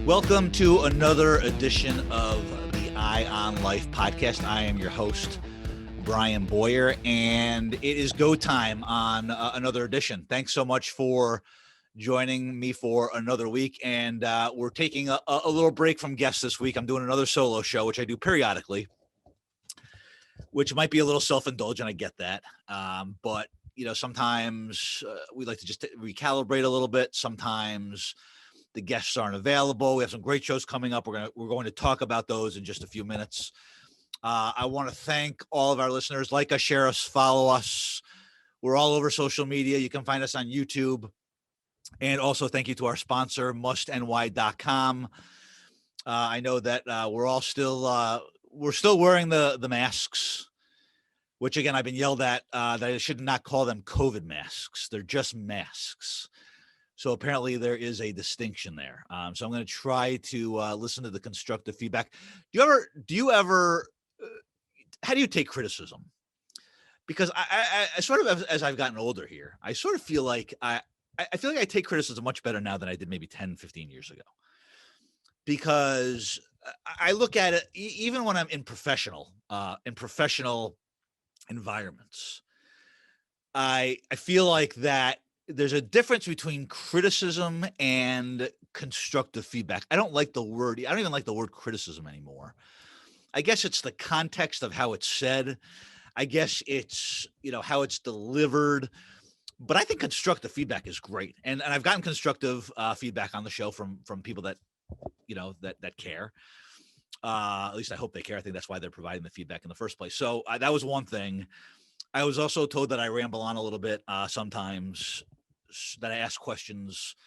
Welcome to another edition of the Eye on Life podcast. I am your host, Brian Boyer, and it is go time on another edition. Thanks so much for joining me for another week. And we're taking a little break from guests this week. I'm doing another solo show, which I do periodically, which might be a little self-indulgent. I get that. But, sometimes we like to just recalibrate a little bit. Sometimes the guests aren't available. We have some great shows coming up. We're going to talk about those in just a few minutes. I want to thank all of our listeners. Like us, share us, follow us. We're all over social media. You can find us on YouTube. And also thank you to our sponsor, mustny.com. I know that we're still wearing the masks, which again, I've been yelled at that I should not call them COVID masks. They're just masks. So apparently there is a distinction there. So I'm going to try to listen to the constructive feedback. Do you ever, how do you take criticism? Because I sort of, as I've gotten older here, I sort of feel like I feel like I take criticism much better now than I did maybe 10, 15 years ago. Because I look at it, even when I'm in professional environments, I feel like that there's a difference between criticism and constructive feedback. I don't even like the word criticism anymore. I guess it's the context of how it's said. I guess it's, how it's delivered. But I think constructive feedback is great. And I've gotten constructive feedback on the show from people that, that care. At least I hope they care. I think that's why they're providing the feedback in the first place. So that was one thing. I was also told that I ramble on a little bit sometimes, that I ask questions,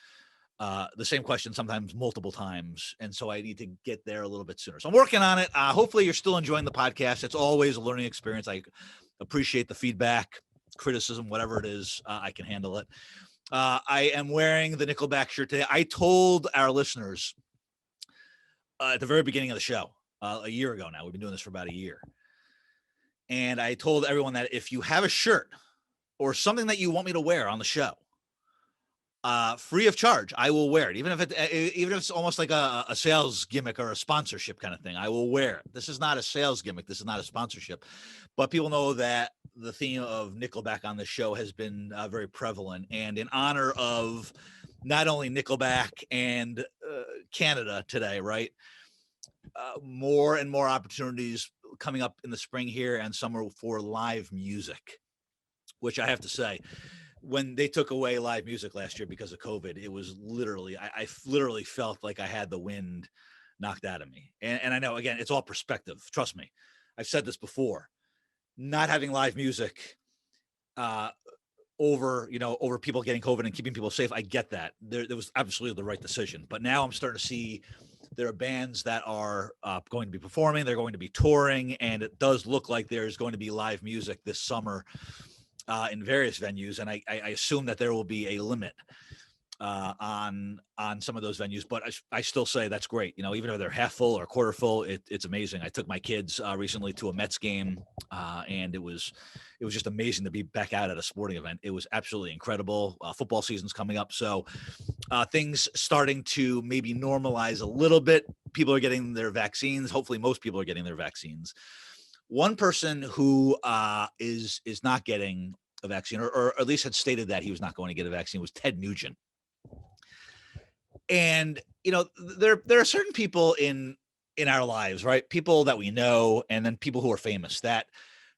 the same question sometimes multiple times. And so I need to get there a little bit sooner. So I'm working on it. Hopefully you're still enjoying the podcast. It's always a learning experience. I appreciate the feedback, criticism, whatever it is. I can handle it. I am wearing the Nickelback shirt today. I told our listeners at the very beginning of the show, a year ago now, we've been doing this for about a year. And I told everyone that if you have a shirt or something that you want me to wear on the show, free of charge, I will wear it. Even if it's almost like a sales gimmick or a sponsorship kind of thing, I will wear it. This is not a sales gimmick. This is not a sponsorship, but people know that the theme of Nickelback on this show has been very prevalent. And in honor of not only Nickelback and Canada today, right? More and more opportunities coming up in the spring here and summer for live music, which I have to say, when they took away live music last year because of COVID, it was literally, I literally felt like I had the wind knocked out of me. And I know, again, it's all perspective. Trust me. I've said this before, not having live music over people getting COVID and keeping people safe. I get that. There was absolutely the right decision. But now I'm starting to see there are bands that are going to be performing. They're going to be touring. And it does look like there's going to be live music this summer in various venues. And I assume that there will be a limit on some of those venues. But I still say that's great. Even if they're half full or quarter full, it's amazing. I took my kids recently to a Mets game, and it was just amazing to be back out at a sporting event. It was absolutely incredible. Football season's coming up, so things starting to maybe normalize a little bit. People are getting their vaccines. Hopefully, most people are getting their vaccines. One person who is not getting a vaccine, or at least had stated that he was not going to get a vaccine, was Ted Nugent. And there are certain people in our lives, right? People that we know, and then people who are famous, that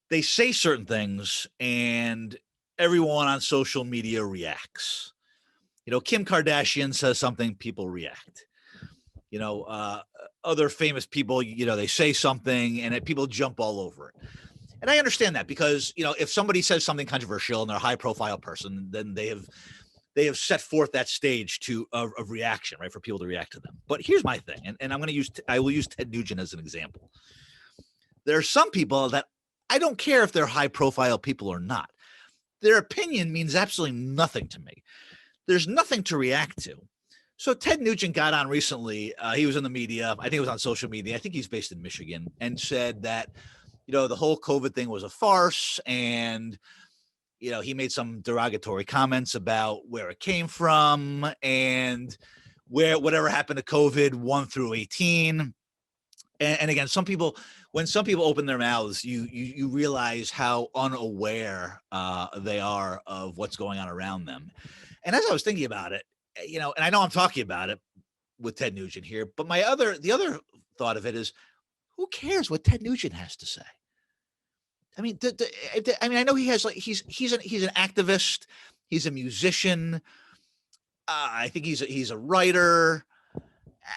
they say certain things, and everyone on social media reacts. Kim Kardashian says something, people react. Other famous people, they say something, and people jump all over it. And I understand that, because if somebody says something controversial and they're a high profile person, then they have set forth that stage of reaction, right, for people to react to them. But here's my thing, and I will use Ted Nugent as an example. There are some people that I don't care if they're high profile people or not. Their opinion means absolutely nothing to me. There's nothing to react to. So Ted Nugent got on recently. He was in the media. I think it was on social media. I think he's based in Michigan, and said that, the whole COVID thing was a farce, and he made some derogatory comments about where it came from, and where whatever happened to COVID 1 through 18. And again, when some people open their mouths, you realize how unaware they are of what's going on around them. And as I was thinking about it, and I know I'm talking about it with Ted Nugent here, but the other thought of it is, who cares what Ted Nugent has to say? I mean, I know he has he's an activist, he's a musician. I think he's a writer.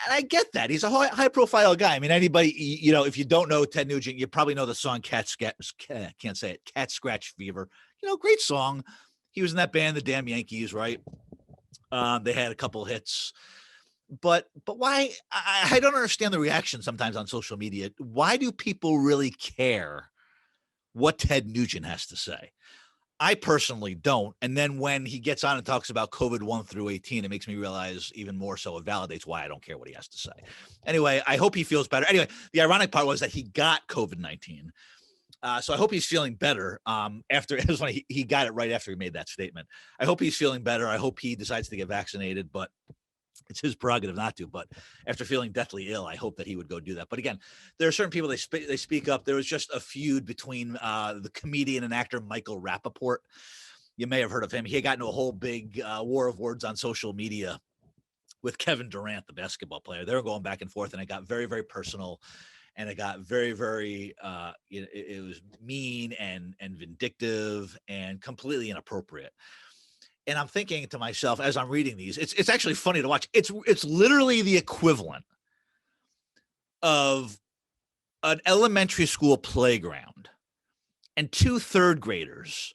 And I get that. He's a high profile guy. I mean, anybody, if you don't know Ted Nugent, you probably know the song Cat Scratch Fever. Great song. He was in that band, the Damn Yankees, right? They had a couple hits. But why? I don't understand the reaction sometimes on social media. Why do people really care what Ted Nugent has to say? I personally don't. And then when he gets on and talks about COVID 1 through 18, it makes me realize even more so it validates why I don't care what he has to say. Anyway, I hope he feels better. Anyway, the ironic part was that he got COVID-19. So I hope he's feeling better after it was funny, he got it right after he made that statement. I hope he's feeling better. I hope he decides to get vaccinated, but it's his prerogative not to. But after feeling deathly ill, I hope that he would go do that. But again, there are certain people, they speak up. There was just a feud between the comedian and actor Michael Rappaport. You may have heard of him. He got into a whole big war of words on social media with Kevin Durant, the basketball player. They were going back and forth, and it got very, very personal. And it got very, very, it was mean and vindictive and completely inappropriate. And I'm thinking to myself as I'm reading these, it's actually funny to watch. It's literally the equivalent of an elementary school playground and 2 third graders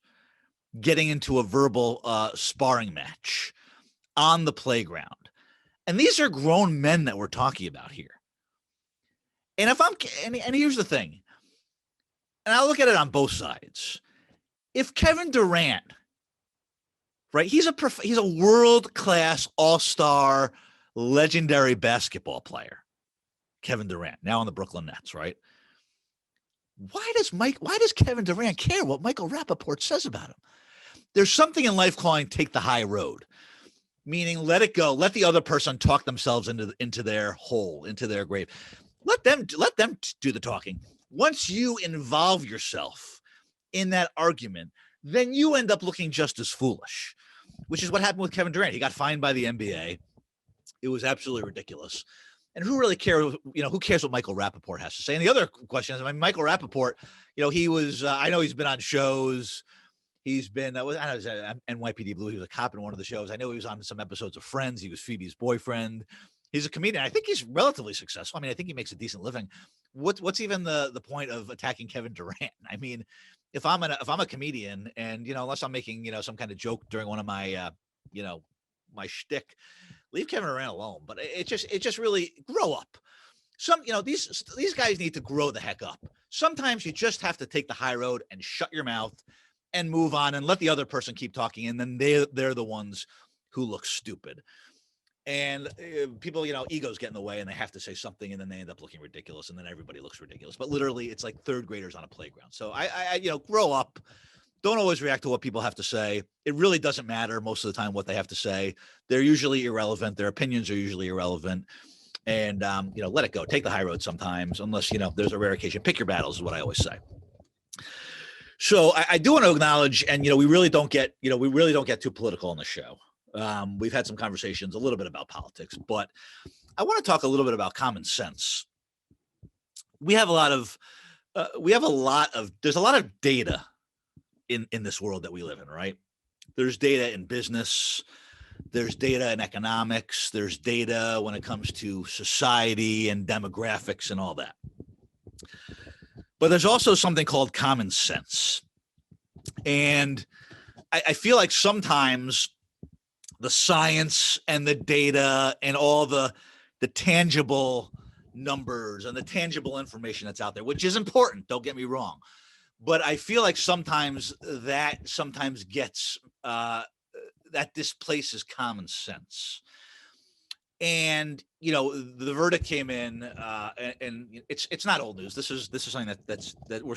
getting into a verbal sparring match on the playground. And these are grown men that we're talking about here. And and here's the thing, and I'll look at it on both sides. If Kevin Durant, right, he's a world-class, all-star, legendary basketball player, Kevin Durant, now on the Brooklyn Nets, right? Why does Kevin Durant care what Michael Rappaport says about him? There's something in life calling take the high road, meaning let it go. Let the other person talk themselves into their hole, into their grave. Let them do the talking. Once you involve yourself in that argument, then you end up looking just as foolish, which is what happened with Kevin Durant. He got fined by the NBA. It was absolutely ridiculous. And who really cares? Who cares what Michael Rappaport has to say? And the other question is, Michael Rappaport, he was, I know he's been on shows. He's been, NYPD Blue. He was a cop in one of the shows. I know he was on some episodes of Friends. He was Phoebe's boyfriend. He's a comedian. I think he's relatively successful. I mean, I think he makes a decent living. What's even the point of attacking Kevin Durant? I mean, if I'm a comedian and, unless I'm making, some kind of joke during one of my, my shtick, leave Kevin Durant alone. But it just really grow up. These guys need to grow the heck up. Sometimes you just have to take the high road and shut your mouth and move on and let the other person keep talking. And then they're the ones who look stupid. And people, egos get in the way and they have to say something and then they end up looking ridiculous and then everybody looks ridiculous. But literally, it's like third graders on a playground. So I grow up. Don't always react to what people have to say. It really doesn't matter most of the time what they have to say. They're usually irrelevant. Their opinions are usually irrelevant. And, let it go. Take the high road sometimes, unless, there's a rare occasion. Pick your battles is what I always say. So I do want to acknowledge, and, we really don't get too political on the show. We've had some conversations a little bit about politics, but I want to talk a little bit about common sense. There's a lot of data in this world that we live in, right? There's data in business. There's data in economics. There's data when it comes to society and demographics and all that. But there's also something called common sense. And I feel like sometimes the science and the data and all the tangible numbers and the tangible information that's out there, which is important, don't get me wrong. But I feel like sometimes gets that displaces common sense. And the verdict came in, and it's not old news. This is something that we're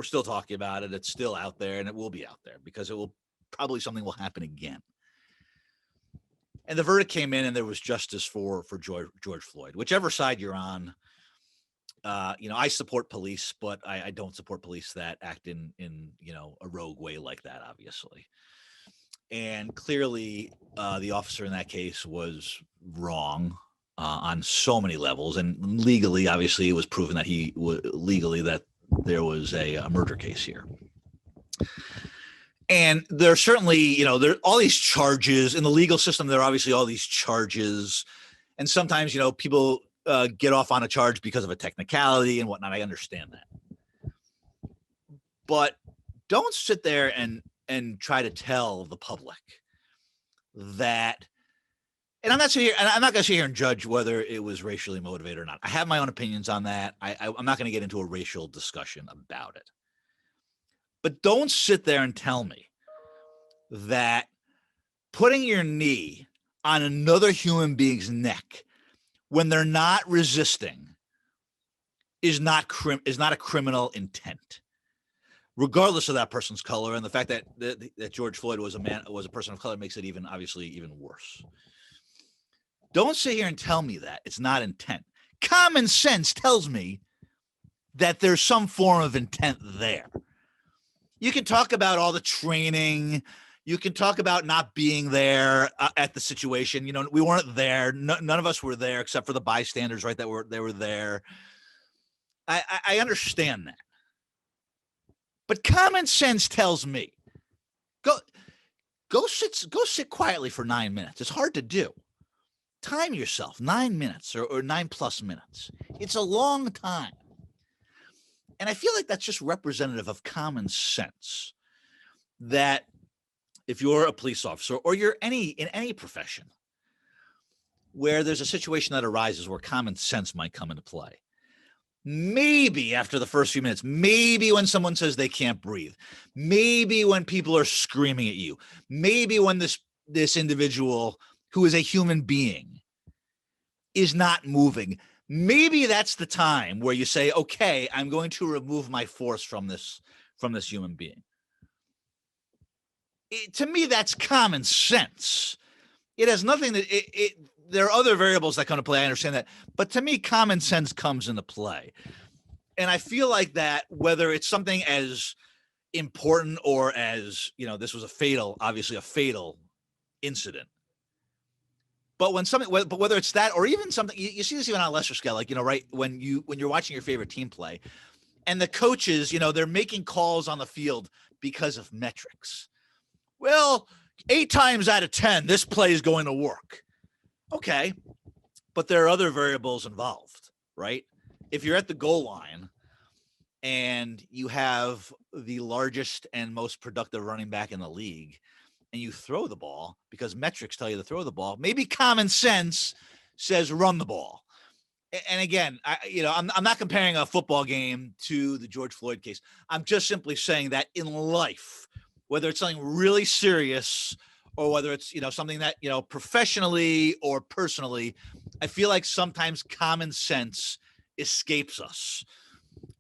still talking about it. It's still out there, and it will be out there because something will happen again. And the verdict came in, and there was justice for George Floyd. Whichever side you're on, I support police, but I don't support police that act in a rogue way like that, obviously. And clearly, the officer in that case was wrong on so many levels, and legally, obviously, it was proven that that there was a murder case here. And there are certainly, there are all these charges in the legal system. There are obviously all these charges, and sometimes, people get off on a charge because of a technicality and whatnot. I understand that, but don't sit there and try to tell the public that. And I'm not going to sit here and judge whether it was racially motivated or not. I have my own opinions on that. I'm not going to get into a racial discussion about it. But don't sit there and tell me that putting your knee on another human being's neck when they're not resisting is not a criminal intent, regardless of that person's color. And the fact that George Floyd was a person of color makes it even worse. Don't sit here and tell me that it's not intent. Common sense tells me that there's some form of intent there. You can talk about all the training. You can talk about not being there at the situation. We weren't there. None of us were there except for the bystanders, right? They were there. I understand that. But common sense tells me, go sit quietly for 9 minutes. It's hard to do. Time yourself 9 minutes or 9+ minutes. It's a long time. And I feel like that's just representative of common sense, that if you're a police officer or you're in any profession where there's a situation that arises where common sense might come into play, maybe after the first few minutes, maybe when someone says they can't breathe, maybe when people are screaming at you, maybe when this individual who is a human being is not moving, maybe that's the time where you say, okay, I'm going to remove my force from this human being. To me, that's common sense. It has nothing to, there are other variables that come into play. I understand that. But to me, common sense comes into play. And I feel like that, whether it's something as important or as, this was obviously a fatal incident. But whether it's that or even something, you see this even on a lesser scale, like, right, when you're watching your favorite team play and the coaches, they're making calls on the field because of metrics. Well, 8 times out of 10, this play is going to work. Okay. But there are other variables involved, right? If you're at the goal line and you have the largest and most productive running back in the league, and you throw the ball because metrics tell you to throw the ball, maybe common sense says run the ball. And again, I'm not comparing a football game to the George Floyd case. I'm just simply saying that in life, whether it's something really serious or whether it's, something that, professionally or personally, I feel like sometimes common sense escapes us.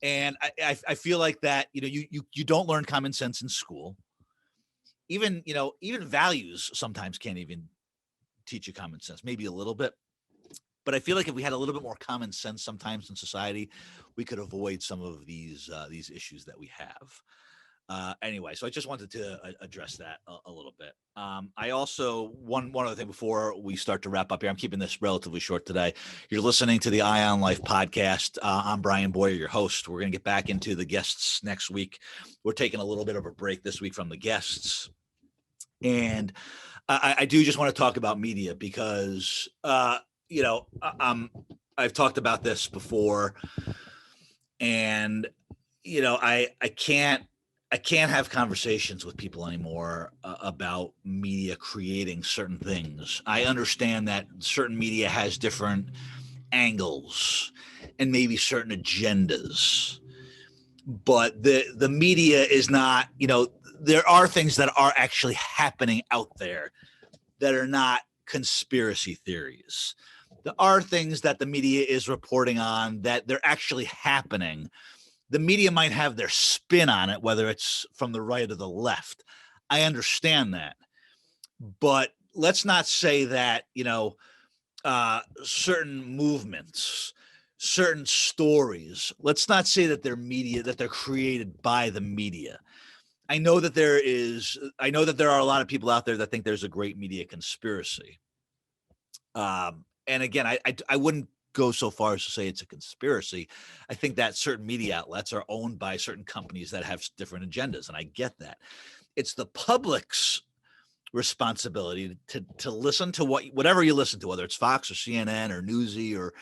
And I feel like that, you don't learn common sense in school. Even values sometimes can't even teach you common sense, maybe a little bit. But I feel like if we had a little bit more common sense sometimes in society, we could avoid some of these issues that we have. Anyway, so I just wanted to address that a little bit. I also, one other thing before we start to wrap up here, I'm keeping this relatively short today. You're listening to the Eye on Life podcast. I'm Brian Boyer, your host. We're going to get back into the guests next week. We're taking a little bit of a break this week from the guests. And I do just want to talk about media because, I've talked about this before, and, I can't have conversations with people anymore about media creating certain things. I understand that certain media has different angles and maybe certain agendas, but the media is not, there are things that are actually happening out there that are not conspiracy theories. There are things that the media is reporting on that they're actually happening. The media might have their spin on it, whether it's from the right or the left. I understand that. But let's not say that, certain movements, certain stories, let's not say that they're media, that they're created by the media. I know that there are a lot of people out there that think there's a great media conspiracy. And again, I wouldn't go so far as to say it's a conspiracy. I think that certain media outlets are owned by certain companies that have different agendas, and I get that. It's the public's responsibility to listen to whatever you listen to, whether it's Fox or CNN or Newsy or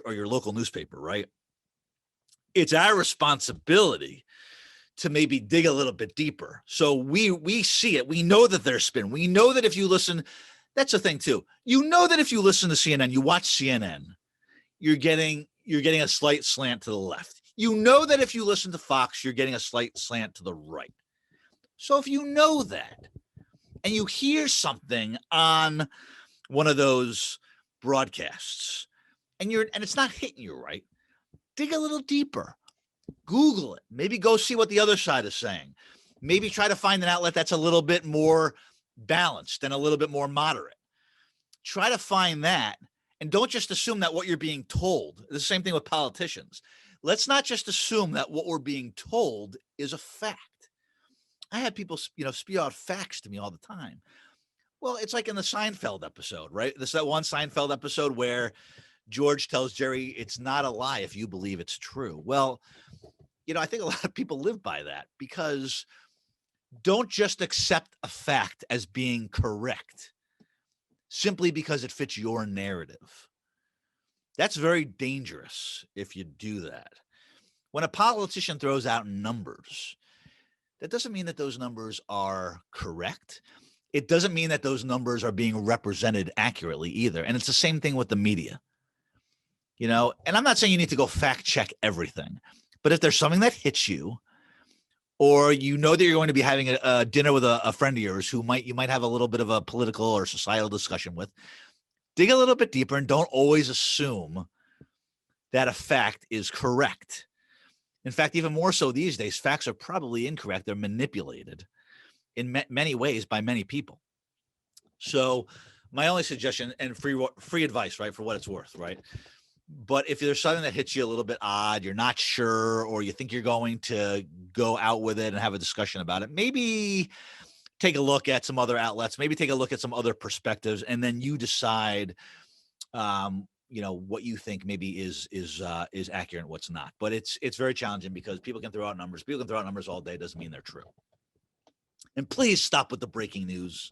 your local newspaper, right? It's our responsibility to maybe dig a little bit deeper. So we see it. We know that there's spin. We know that if you listen, that's the thing too. You know that if you listen to CNN, you watch CNN, you're getting a slight slant to the left. You know that if you listen to Fox, you're getting a slight slant to the right. So if you know that, and you hear something on one of those broadcasts, and it's not hitting you right, dig a little deeper. Google it. Maybe go see what the other side is saying. Maybe try to find an outlet that's a little bit more balanced and a little bit more moderate. Try to find that, and don't just assume that what you're being told. The same thing with politicians. Let's not just assume that what we're being told is a fact. I have people, spew out facts to me all the time. Well, it's like in the Seinfeld episode, right? There's that one Seinfeld episode where George tells Jerry, it's not a lie if you believe it's true. Well, I think a lot of people live by that, because don't just accept a fact as being correct simply because it fits your narrative. That's very dangerous if you do that. When a politician throws out numbers, that doesn't mean that those numbers are correct. It doesn't mean that those numbers are being represented accurately either. And it's the same thing with the media. And I'm not saying you need to go fact check everything, but if there's something that hits you, or that you're going to be having a dinner with a friend of yours who you might have a little bit of a political or societal discussion with, dig a little bit deeper and don't always assume that a fact is correct. In fact, even more so these days, facts are probably incorrect. They're manipulated in many ways by many people. So my only suggestion, and free advice, right, for what it's worth, right? But if there's something that hits you a little bit odd, you're not sure, or you think you're going to go out with it and have a discussion about it, maybe take a look at some other outlets, maybe take a look at some other perspectives, and then you decide, what you think maybe is accurate and what's not. But it's very challenging because people can throw out numbers. People can throw out numbers all day. Doesn't mean they're true. And please stop with the breaking news.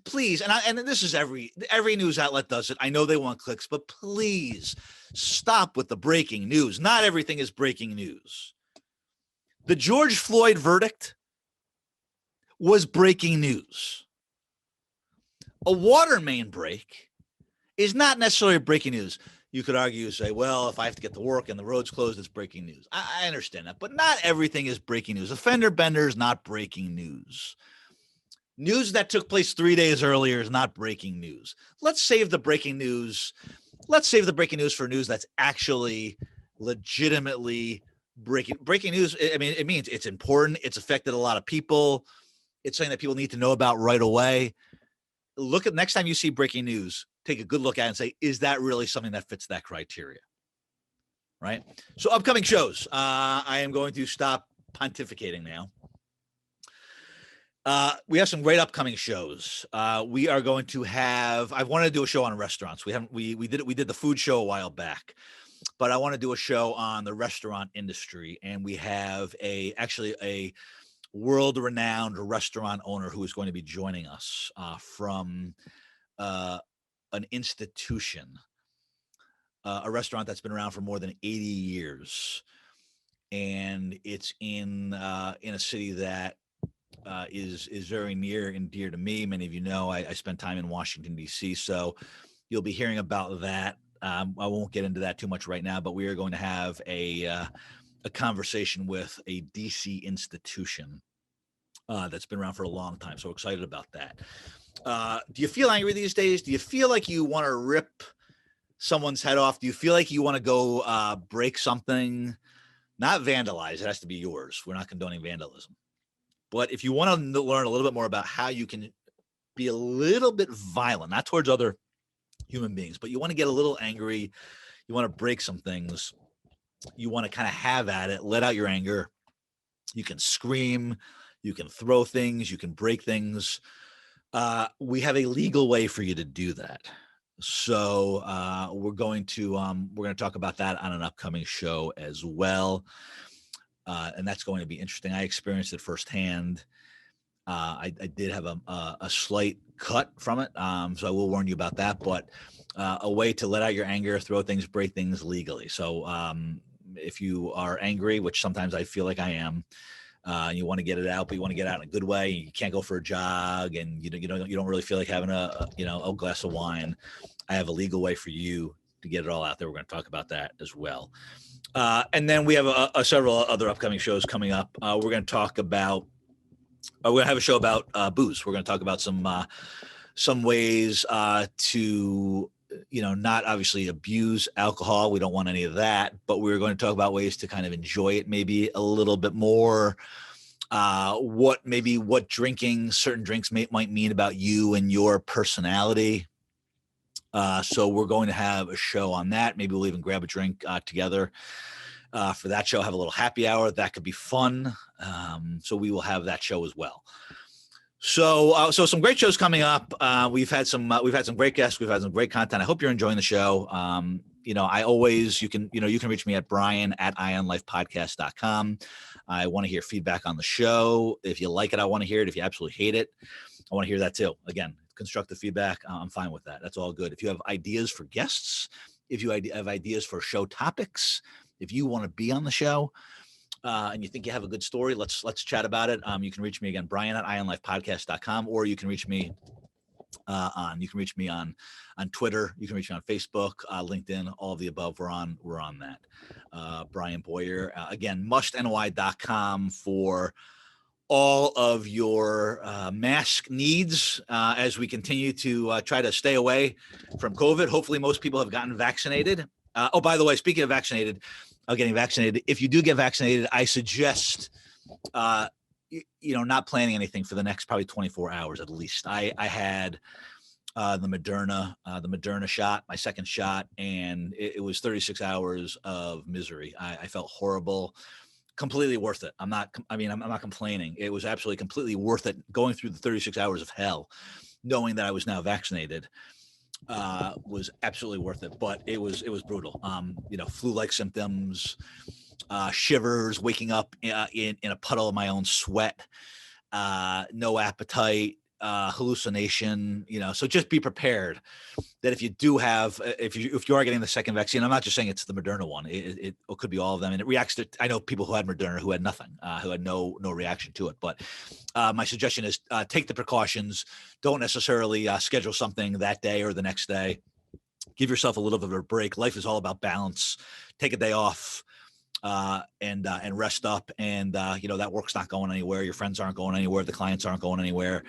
Please, and this is every news outlet does it. I know they want clicks, but please stop with the breaking news. Not everything is breaking news. The George Floyd verdict was breaking news. A water main break is not necessarily breaking news. You could argue, say, well, if I have to get to work and the road's closed, it's breaking news. I understand that, but not everything is breaking news. A fender bender is not breaking news. News that took place 3 days earlier is not breaking news. Let's save the breaking news. Let's save the breaking news for news that's actually legitimately breaking news. I mean, it means it's important. It's affected a lot of people. It's something that people need to know about right away. Look at next time you see breaking news, take a good look at it and say, is that really something that fits that criteria? Right? So upcoming shows. I am going to stop pontificating now. We have some great upcoming shows. We are going to have, I wanted to do a show on restaurants. We did the food show a while back, but I want to do a show on the restaurant industry. And we have actually a world-renowned restaurant owner who is going to be joining us from an institution, a restaurant that's been around for more than 80 years. And it's in a city that is very near and dear to me. Many of you know I spent time in Washington, D.C., so you'll be hearing about that. I won't get into that too much right now, but we are going to have a conversation with a D.C. institution that's been around for a long time. So excited about that. Do you feel angry these days? Do you feel like you want to rip someone's head off? Do you feel like you want to go break something? Not vandalize. It has to be yours. We're not condoning vandalism. But if you want to learn a little bit more about how you can be a little bit violent, not towards other human beings, but you want to get a little angry. You want to break some things. You want to kind of have at it, let out your anger. You can scream, you can throw things, you can break things. We have a legal way for you to do that. So we're going to talk about that on an upcoming show as well. And that's going to be interesting. I experienced it firsthand. I did have a slight cut from it. So I will warn you about that, but a way to let out your anger, throw things, break things legally. So if you are angry, which sometimes I feel like I am, you want to get it out, but you want to get out in a good way. You can't go for a jog, and you don't really feel like having a glass of wine. I have a legal way for you to get it all out there. We're going to talk about that as well. And then we have several other upcoming shows coming up. We're going to talk about. We're going to have a show about booze. We're going to talk about some ways to not obviously abuse alcohol. We don't want any of that, but we're going to talk about ways to kind of enjoy it maybe a little bit more. What drinking certain drinks might mean about you and your personality. So we're going to have a show on that. Maybe we'll even grab a drink together for that show, have a little happy hour. That could be fun. So we will have that show as well. So some great shows coming up. We've had some great guests. We've had some great content. I hope you're enjoying the show. You can reach me at brian@ionlifepodcast.com. I want to hear feedback on the show. If you like it, I want to hear it. If you absolutely hate it, I want to hear that too. Again, constructive feedback. I'm fine with that. That's all good. If you have ideas for guests, if you have ideas for show topics, if you want to be on the show, and you think you have a good story, let's chat about it. You can reach me again, brian@ionlifepodcast.com, or you can reach me on Twitter. You can reach me on Facebook, LinkedIn, all of the above. We're on that. Brian Boyer, again, mustny.com for all of your mask needs as we continue to try to stay away from COVID. Hopefully most people have gotten vaccinated. By the way, speaking of getting vaccinated, if you do get vaccinated, I suggest, not planning anything for the next probably 24 hours at least. I had the Moderna shot, my second shot, and it was 36 hours of misery. I felt horrible. Completely worth it. I'm not complaining. It was absolutely completely worth it going through the 36 hours of hell, knowing that I was now vaccinated. Was absolutely worth it, but it was brutal. Flu-like symptoms, shivers, waking up in a puddle of my own sweat, no appetite, hallucination. So just be prepared that if you are getting the second vaccine, I'm not just saying it's the Moderna one. It could be all of them, and it reacts to. I know people who had Moderna who had nothing, who had no reaction to it. But my suggestion is take the precautions. Don't necessarily schedule something that day or the next day. Give yourself a little bit of a break. Life is all about balance. Take a day off. And rest up, and that work's not going anywhere. Your friends aren't going anywhere. The clients aren't going anywhere.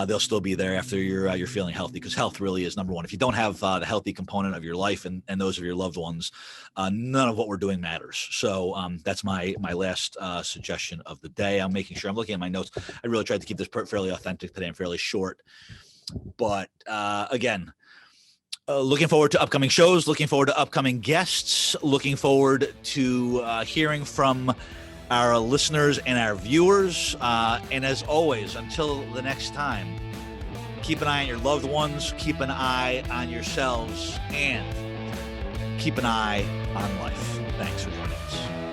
They'll still be there after you're feeling healthy, because health really is number one. If you don't have the healthy component of your life and those of your loved ones, none of what we're doing matters. So that's my last suggestion of the day. I'm making sure I'm looking at my notes. I really tried to keep this fairly authentic today and fairly short, but again. Looking forward to upcoming shows, looking forward to upcoming guests, looking forward to hearing from our listeners and our viewers. And as always, until the next time, keep an eye on your loved ones, keep an eye on yourselves, and keep an eye on life. Thanks for joining us.